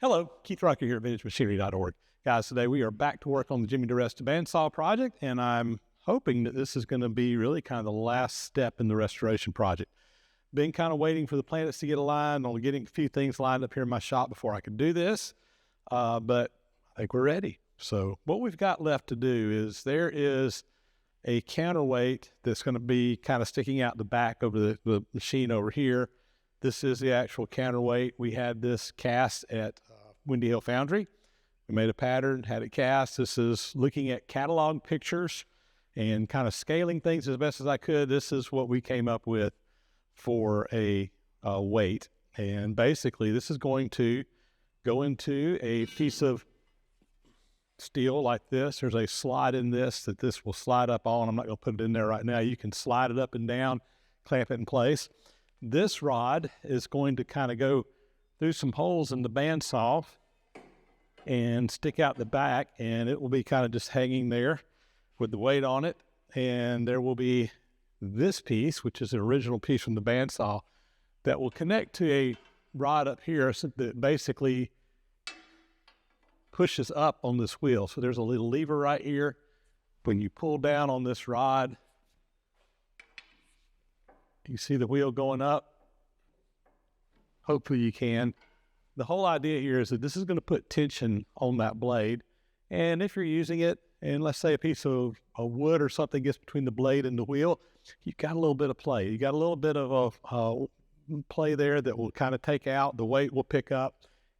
Hello, Keith Rucker here at VintageMachinery.org. Guys, today we are back to work on the Diresta Bandsaw project, and I'm hoping that this is going to be really kind of the last step in the restoration project. Been kind of waiting for the planets to get aligned, on getting a few things lined up here in my shop before I could do this, but I think we're ready. So what we've got left to do is there is a counterweight that's going to be kind of sticking out the back over the machine over here. This is the actual counterweight. We had this cast at Windy Hill Foundry. We made a pattern, had it cast. This is looking at catalog pictures and kind of scaling things as best as I could. This is what we came up with for a weight. And basically, this is going to go into a piece of steel like this. There's a slide in this that this will slide up on. I'm not going to put it in there right now. You can slide it up and down, clamp it in place. This rod is going to kind of go through some holes in the bandsaw and stick out the back, and it will be kind of just hanging there with the weight on it. And there will be this piece, which is an original piece from the bandsaw, that will connect to a rod up here that basically pushes up on this wheel. So there's a little lever right here. When you pull down on this rod, you see the wheel going up. Hopefully you can. The whole idea here is that this is going to put tension on that blade. And if you're using it, and let's say a piece of wood or something gets between the blade and the wheel, you've got a little bit of play. You got a little bit of a play there that will kind of take out. The weight will pick up.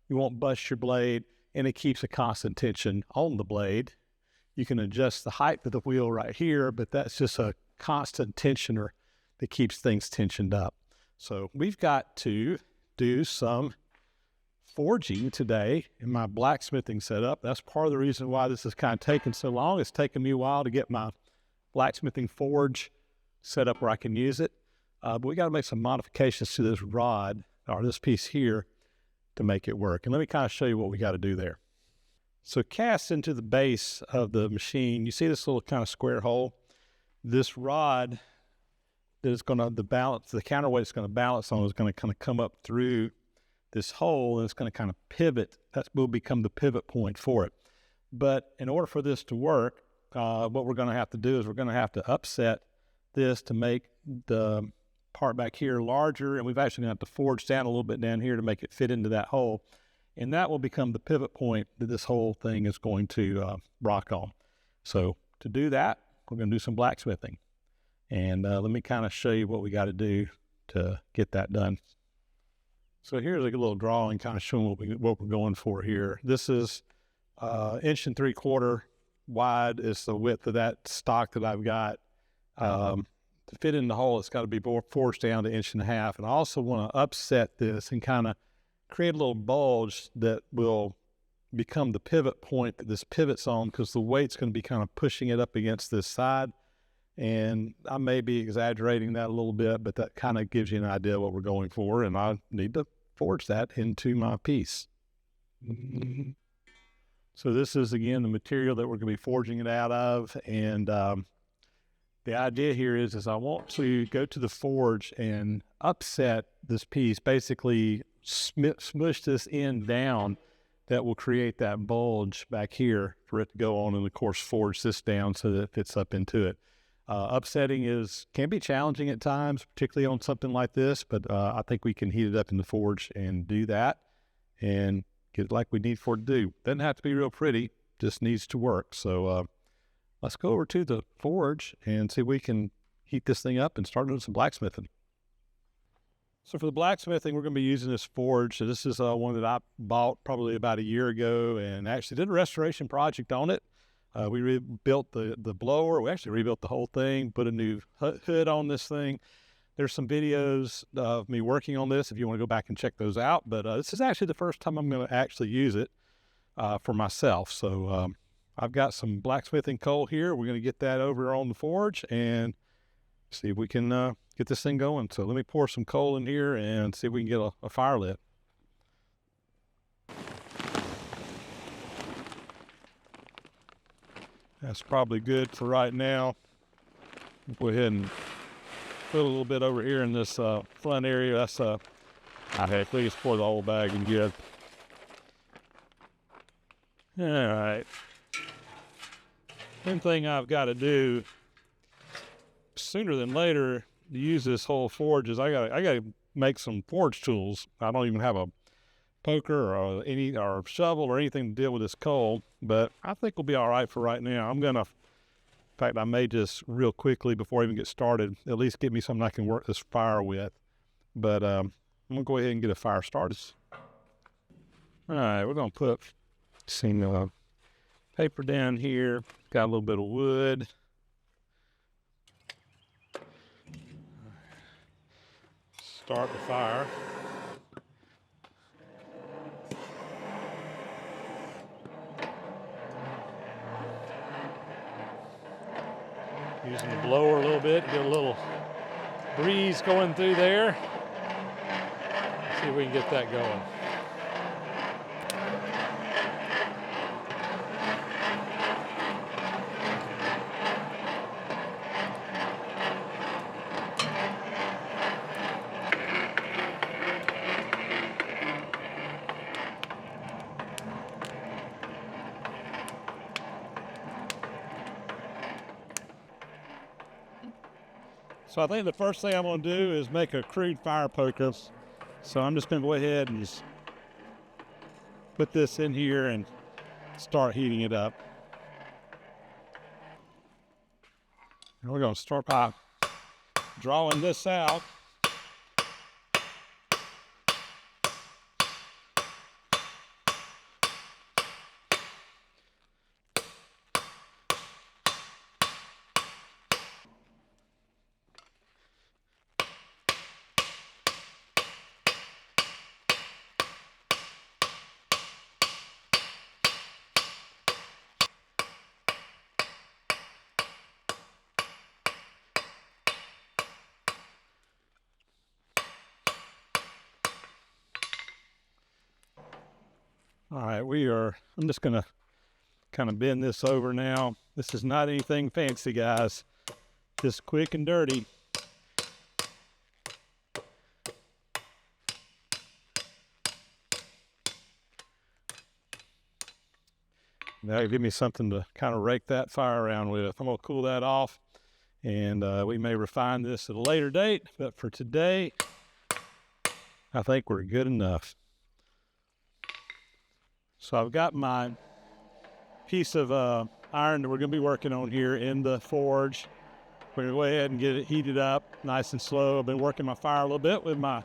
You won't bust your blade, and it keeps a constant tension on the blade. You can adjust the height of the wheel right here, but that's just a constant tensioner that keeps things tensioned up. So we've got to do some forging today in my blacksmithing setup. That's part of the reason why this has kind of taken so long. It's taken me a while to get my blacksmithing forge set up where I can use it. But we got to make some modifications to this rod, or this piece here, to make it work. And let me kind of show you what we got to do there. So cast into the base of the machine, you see this little kind of square hole? This rod that is going to, the counterweight is going to balance on is going to kind of come up through this hole, and it's going to kind of pivot. That will become the pivot point for it. But in order for this to work, what we're going to have to do is we're going to have to upset this to make the part back here larger, and we've actually going to have to forge down a little bit down here to make it fit into that hole. And that will become the pivot point that this whole thing is going to rock on. So to do that, we're going to do some blacksmithing. And let me kind of show you what we got to do to get that done. So here's a little drawing kind of showing what we're going for here. This is 1 3/4 wide is the width of that stock that I've got. To fit in the hole, it's got to be forged down to 1.5 inches. And I also want to upset this and kind of create a little bulge that will become the pivot point that this pivots on, because the weight's going to be kind of pushing it up against this side. And I may be exaggerating that a little bit, but that kind of gives you an idea of what we're going for. And I need to forge that into my piece. So this is, again, the material that we're going to be forging it out of. And the idea here is I want to go to the forge and upset this piece, basically smush this end down. That will create that bulge back here for it to go on, and of course forge this down so that it fits up into it. Upsetting can be challenging at times, particularly on something like this, but I think we can heat it up in the forge and do that and get it like we need for it to do. Doesn't have to be real pretty, just needs to work. So let's go over to the forge and see if we can heat this thing up and start doing some blacksmithing. So for the blacksmithing, we're going to be using this forge. So this is one that I bought probably about a year ago and actually did a restoration project on it. We rebuilt the blower. We actually rebuilt the whole thing, put a new hood on this thing. There's some videos of me working on this if you want to go back and check those out. But this is actually the first time I'm going to actually use it for myself. So I've got some blacksmithing coal here. We're going to get that over on the forge and see if we can get this thing going. So let me pour some coal in here and see if we can get a fire lit. That's probably good for right now. Go ahead and put a little bit over here in this front area. That's I think just pour the whole bag and get. All right. One thing I've got to do sooner than later to use this whole forge is I gotta make some forge tools. I don't even have a poker or or shovel or anything to deal with this coal, but I think we'll be all right for right now. In fact, I may just real quickly before I even get started, at least get me something I can work this fire with. But I'm gonna go ahead and get a fire started. All right, we're gonna put some paper down here. Got a little bit of wood. Start the fire. Using the blower a little bit, get a little breeze going through there. See if we can get that going. So I think the first thing I'm going to do is make a crude fire poker. So I'm just going to go ahead and just put this in here and start heating it up. And we're going to start by drawing this out. All right, I'm just gonna kind of bend this over now. This is not anything fancy, guys. Just quick and dirty. Now give me something to kind of rake that fire around with. I'm gonna cool that off, and we may refine this at a later date, but for today, I think we're good enough. So I've got my piece of iron that we're going to be working on here in the forge. We're going to go ahead and get it heated up nice and slow. I've been working my fire a little bit with my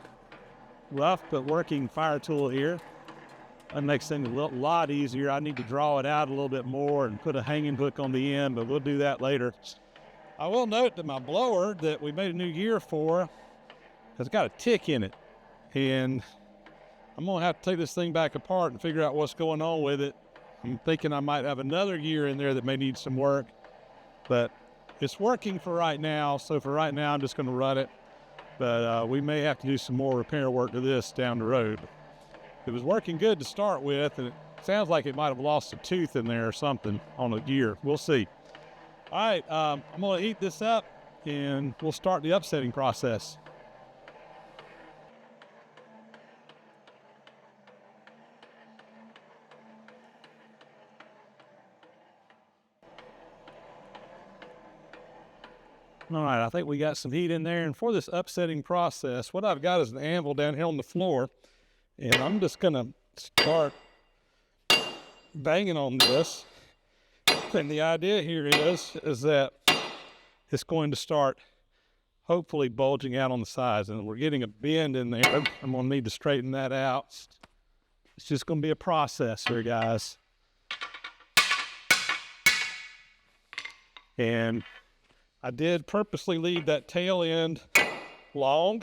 rough but working fire tool here. That makes things a lot easier. I need to draw it out a little bit more and put a hanging hook on the end, but we'll do that later. I will note that my blower that we made a new gear for has got a tick in it, and I'm going to have to take this thing back apart and figure out what's going on with it. I'm thinking I might have another gear in there that may need some work, but it's working for right now. So for right now, I'm just going to run it, but we may have to do some more repair work to this down the road. It was working good to start with, and it sounds like it might have lost a tooth in there or something on a gear. We'll see. All right, I'm going to heat this up, and we'll start the upsetting process. All right, I think we got some heat in there. And for this upsetting process, what I've got is an anvil down here on the floor. And I'm just going to start banging on this. And the idea here is that it's going to start hopefully bulging out on the sides. And we're getting a bend in there. I'm going to need to straighten that out. It's just going to be a process here, guys. And I did purposely leave that tail end long,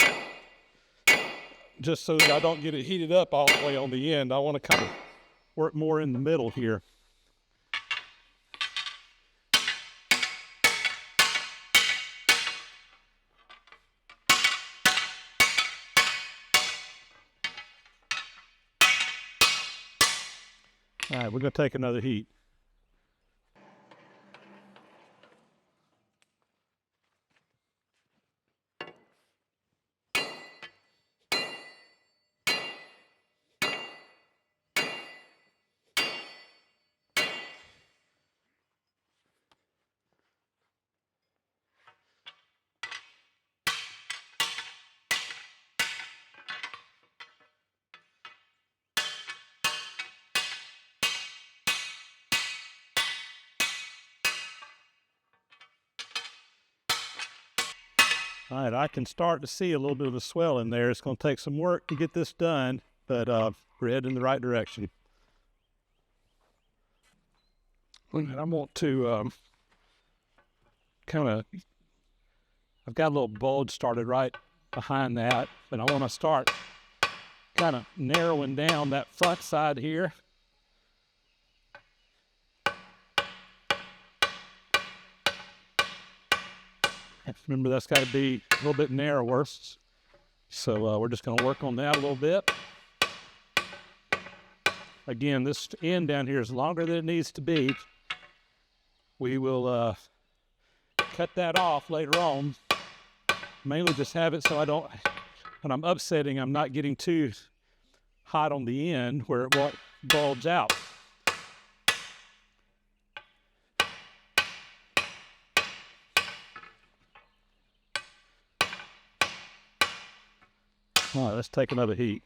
just so that I don't get it heated up all the way on the end. I want to kind of work more in the middle here. All right, we're going to take another heat. All right, I can start to see a little bit of a swell in there. It's going to take some work to get this done, but we're heading in the right direction. And I want to I've got a little bulge started right behind that, but I want to start kind of narrowing down that front side here. Remember, that's got to be a little bit narrower. So we're just going to work on that a little bit. Again, this end down here is longer than it needs to be. We will cut that off later on. Mainly just have it so I don't, when I'm upsetting, I'm not getting too hot on the end where it won't bulge out. All right, let's take another heat.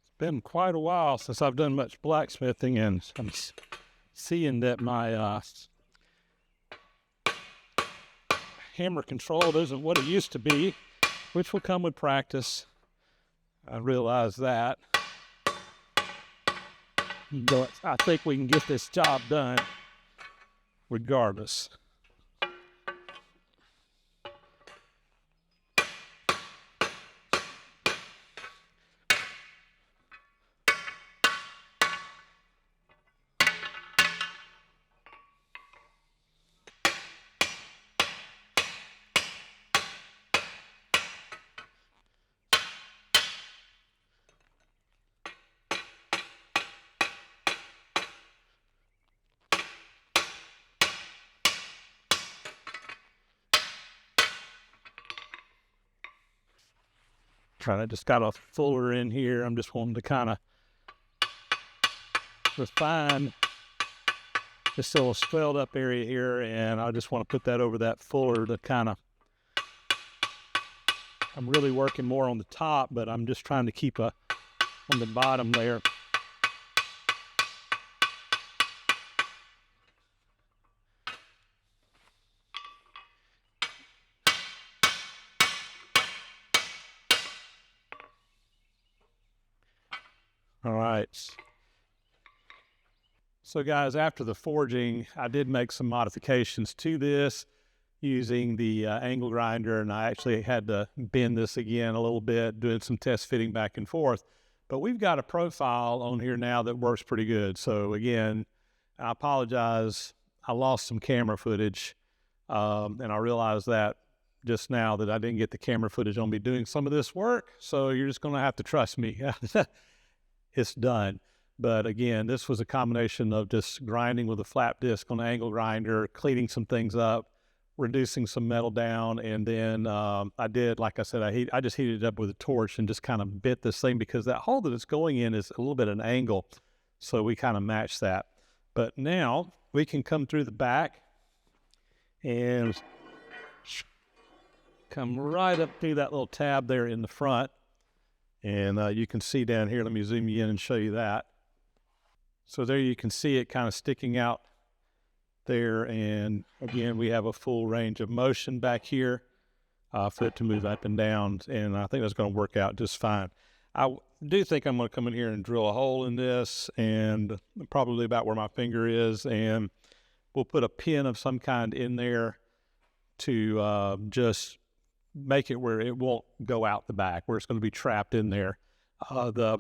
It's been quite a while since I've done much blacksmithing, and I'm seeing that my hammer control isn't what it used to be, which will come with practice. I realize that. But I think we can get this job done regardless. I just got a fuller in here. I'm just wanting to kind of refine this little swelled up area here, and I just want to put that over that fuller to kind of, I'm really working more on the top, but I'm just trying to keep on the bottom there. All right. So guys, after the forging, I did make some modifications to this using the angle grinder, and I actually had to bend this again a little bit, doing some test fitting back and forth. But we've got a profile on here now that works pretty good. So again, I apologize. I lost some camera footage, and I realized that just now that I didn't get the camera footage on me doing some of this work. So you're just going to have to trust me. It's done. But again, this was a combination of just grinding with a flat disc on an angle grinder, cleaning some things up, reducing some metal down, and then I did, like I said, I just heated it up with a torch and just kind of bit this thing, because that hole that it's going in is a little bit an angle, so we kind of matched that. But now we can come through the back and come right up through that little tab there in the front. And you can see down here, let me zoom you in and show you that. So there you can see it kind of sticking out there. And again, we have a full range of motion back here for it to move up and down. And I think that's going to work out just fine. I do think I'm going to come in here and drill a hole in this, and probably about where my finger is. And we'll put a pin of some kind in there to just make it where it won't go out the back, where it's going to be trapped in there. The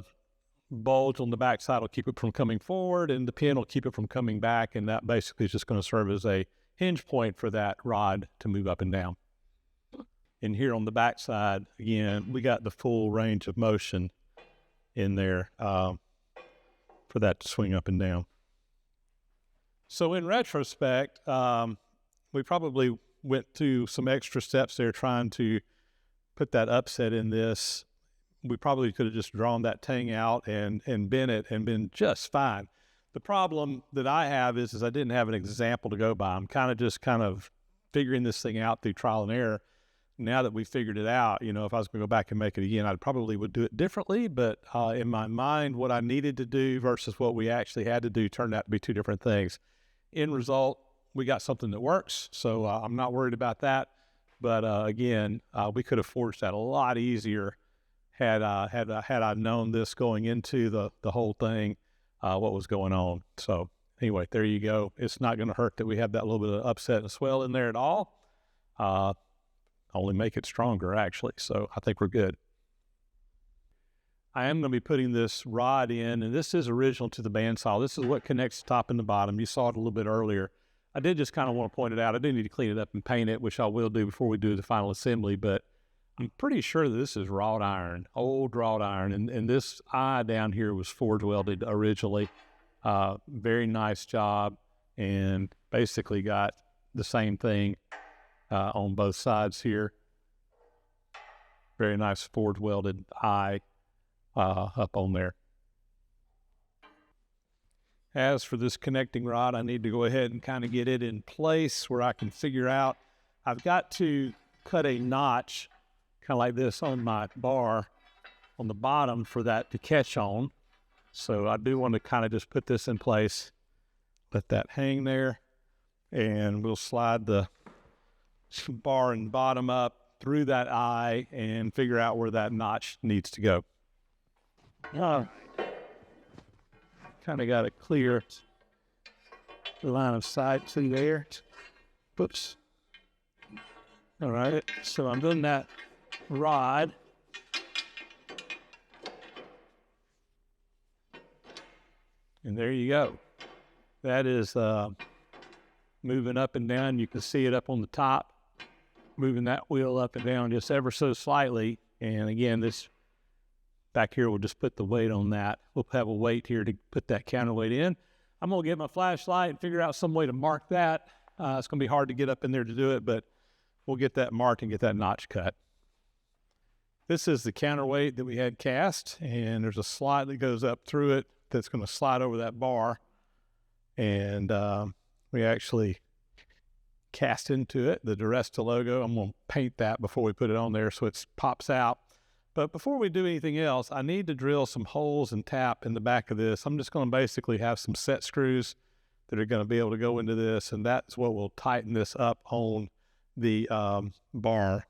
bulge on the back side will keep it from coming forward, and the pin will keep it from coming back, and that basically is just going to serve as a hinge point for that rod to move up and down. And here on the back side, again, we got the full range of motion in there for that to swing up and down. So in retrospect, we probably went through some extra steps there trying to put that upset in this. We probably could have just drawn that tang out and bent it and been just fine. The problem that I have is I didn't have an example to go by. I'm kind of figuring this thing out through trial and error. Now that we figured it out, you know, if I was going to go back and make it again, I probably would do it differently. But in my mind, what I needed to do versus what we actually had to do turned out to be two different things. End result, we got something that works, so I'm not worried about that. But again, we could have forged that a lot easier had I known this going into the whole thing, what was going on. So anyway, there you go. It's not going to hurt that we have that little bit of upset and swell in there at all. Only make it stronger, actually. So I think we're good. I am going to be putting this rod in, and this is original to the bandsaw. This is what connects the top and the bottom. You saw it a little bit earlier. I did just kind of want to point it out. I do need to clean it up and paint it, which I will do before we do the final assembly, but I'm pretty sure that this is wrought iron, old wrought iron, and this eye down here was forge welded originally. Very nice job, and basically got the same thing on both sides here. Very nice forge welded eye up on there. As for this connecting rod, I need to go ahead and kind of get it in place where I can figure out. I've got to cut a notch kind of like this on my bar on the bottom for that to catch on. So I do want to kind of just put this in place, let that hang there, and we'll slide the bar and bottom up through that eye and figure out where that notch needs to go. Kind of got to clear the line of sight through there. Whoops. All right, so I'm doing that rod. And there you go. That is moving up and down. You can see it up on the top, moving that wheel up and down just ever so slightly. And again, this back here, we'll just put the weight on that. We'll have a weight here to put that counterweight in. I'm going to get my flashlight and figure out some way to mark that. It's going to be hard to get up in there to do it, but we'll get that marked and get that notch cut. This is the counterweight that we had cast, and there's a slide that goes up through it that's going to slide over that bar. And we actually cast into it the Diresta logo. I'm going to paint that before we put it on there so it pops out. But before we do anything else, I need to drill some holes and tap in the back of this. I'm just going to basically have some set screws that are going to be able to go into this, and that's what will tighten this up on the bar.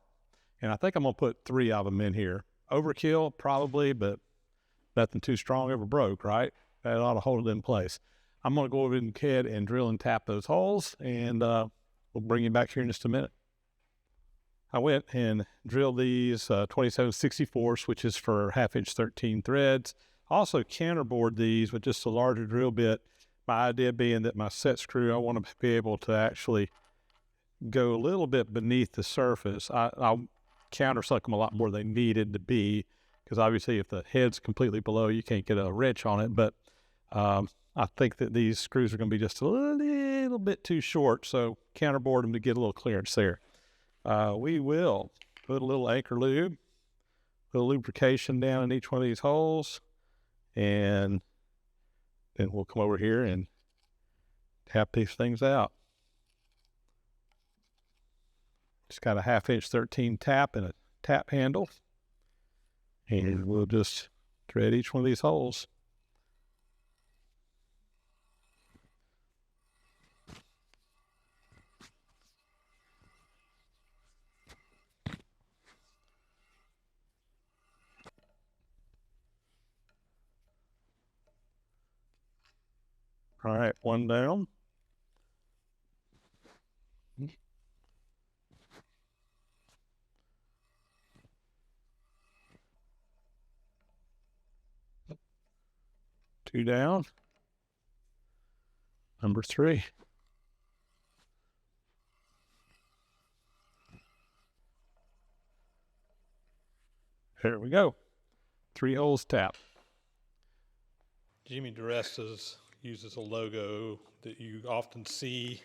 And I think I'm going to put 3 of them in here. Overkill, probably, but nothing too strong ever broke, right? That ought to hold it in place. I'm going to go over ahead and drill and tap those holes, and we'll bring you back here in just a minute. I went and drilled these 27/64, which is for 1/2" 13 threads. Also counterbored these with just a larger drill bit. My idea being that my set screw, I want to be able to actually go a little bit beneath the surface. I'll countersunk them a lot more than they needed to be, because obviously if the head's completely below, you can't get a wrench on it. But I think that these screws are going to be just a little bit too short, so counterboard them to get a little clearance there. We will put a little anchor lube, put a lubrication down in each one of these holes, and then we'll come over here and tap these things out. Just got a 1/2" 13 tap and a tap handle, and we'll just thread each one of these holes. All right, one down. Two down. Number 3. There we go. 3 holes tapped. Jimmy Diresta uses a logo that you often see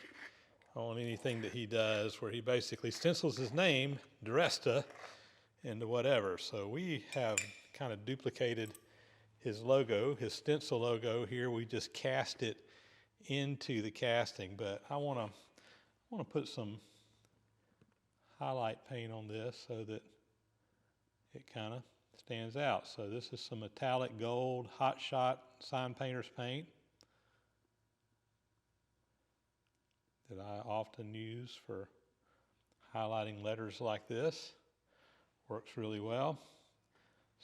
on anything that he does, where he basically stencils his name, Diresta, into whatever. So we have kind of duplicated his logo, his stencil logo here. We just cast it into the casting, but I want to put some highlight paint on this so that it kind of stands out. So this is some metallic gold Hot Shot sign painter's paint that I often use for highlighting letters like this works really well.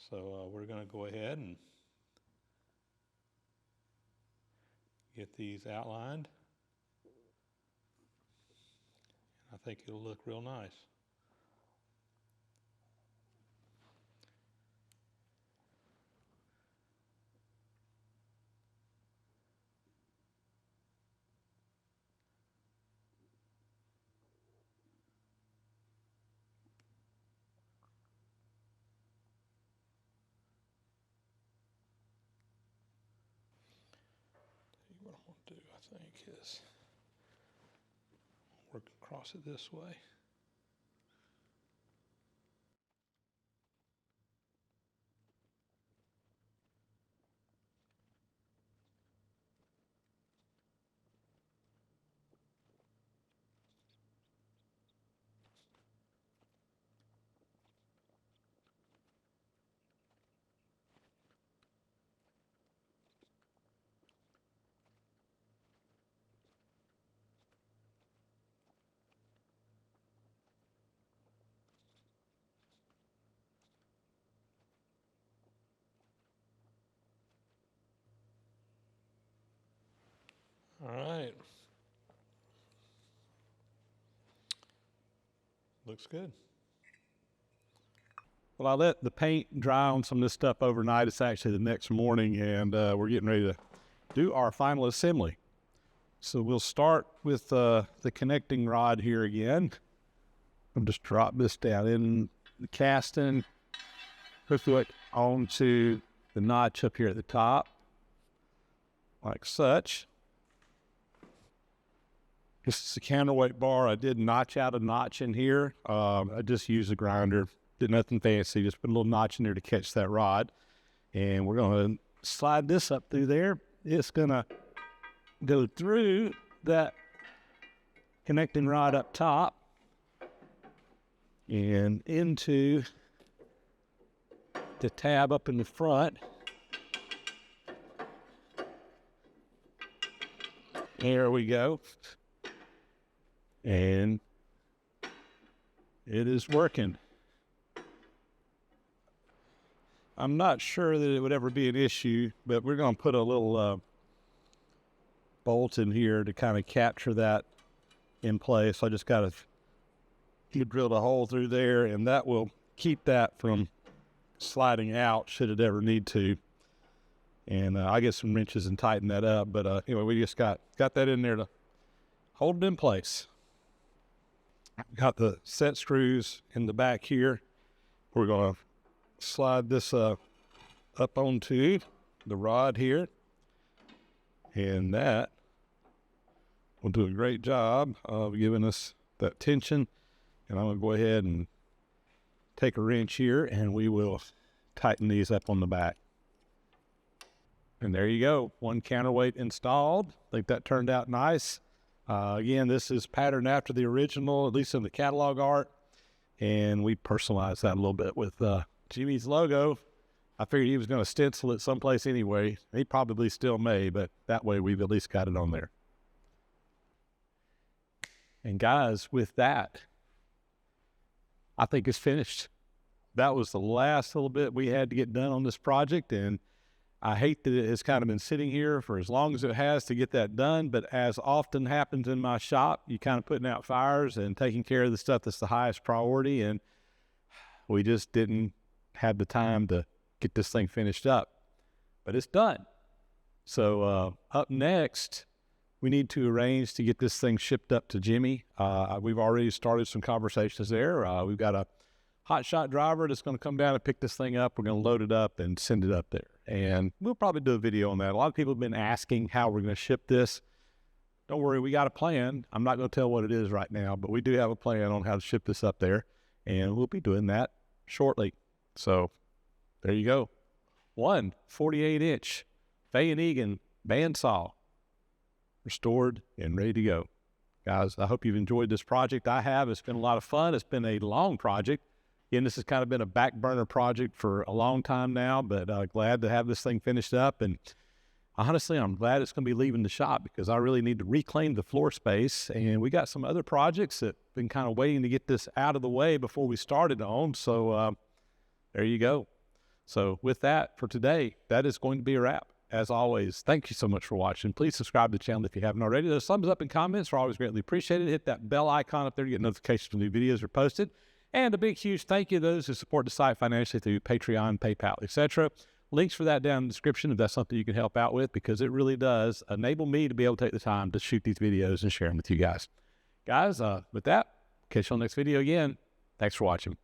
So we're going to go ahead and get these outlined. I think it'll look real nice. What I'm going to do, I think, is work across it this way. All right. Looks good. Well, I let the paint dry on some of this stuff overnight. It's actually the next morning, and we're getting ready to do our final assembly. So we'll start with the connecting rod here again. I'll just drop this down in the casting, hook it onto the notch up here at the top, like such. This is a counterweight bar. I did notch out a notch in here. I just used a grinder, did nothing fancy, just put a little notch in there to catch that rod. And we're going to slide this up through there. It's going to go through that connecting rod up top and into the tab up in the front. There we go. And it is working. I'm not sure that it would ever be an issue, but we're going to put a little bolt in here to kind of capture that in place. So I just got to drill a hole through there, and that will keep that from sliding out should it ever need to. And I get some wrenches and tighten that up. But anyway, we just got that in there to hold it in place. Got the set screws in the back here. We're going to slide this up onto the rod here, and that will do a great job of giving us that tension. And I'm going to go ahead and take a wrench here, and we will tighten these up on the back. And there you go, one counterweight installed. I think that turned out nice. Again, this is patterned after the original, at least in the catalog art, and we personalized that a little bit with Jimmy's logo. I figured he was going to stencil it someplace anyway. He probably still may, but that way we've at least got it on there. And guys, with that, I think it's finished. That was the last little bit we had to get done on this project, and I hate that it has kind of been sitting here for as long as it has to get that done, but as often happens in my shop, you kind of putting out fires and taking care of the stuff that's the highest priority, and we just didn't have the time to get this thing finished up. But it's done. So up next, we need to arrange to get this thing shipped up to Jimmy. We've already started some conversations there. We've got a hotshot driver that's going to come down and pick this thing up. We're going to load it up and send it up there. And we'll probably do a video on that. A lot of people have been asking how we're going to ship this. Don't worry, we got a plan. I'm not going to tell what it is right now, but we do have a plan on how to ship this up there. And we'll be doing that shortly. So there you go. One 48-inch Fay & Egan bandsaw, restored and ready to go. Guys, I hope you've enjoyed this project. I have. It's been a lot of fun. It's been a long project. Again, this has kind of been a back burner project for a long time now, but glad to have this thing finished up. And honestly, I'm glad it's going to be leaving the shop because I really need to reclaim the floor space. And we got some other projects that been kind of waiting to get this out of the way before we started on. So there you go. So with that for today, that is going to be a wrap. As always, thank you so much for watching. Please subscribe to the channel if you haven't already. Those thumbs up and comments are always greatly appreciated. Hit that bell icon up there to get notifications when new videos are posted. And a big, huge thank you to those who support the site financially through Patreon, PayPal, etc. Links for that down in the description if that's something you can help out with, because it really does enable me to be able to take the time to shoot these videos and share them with you guys. Guys, with that, catch you on the next video again. Thanks for watching.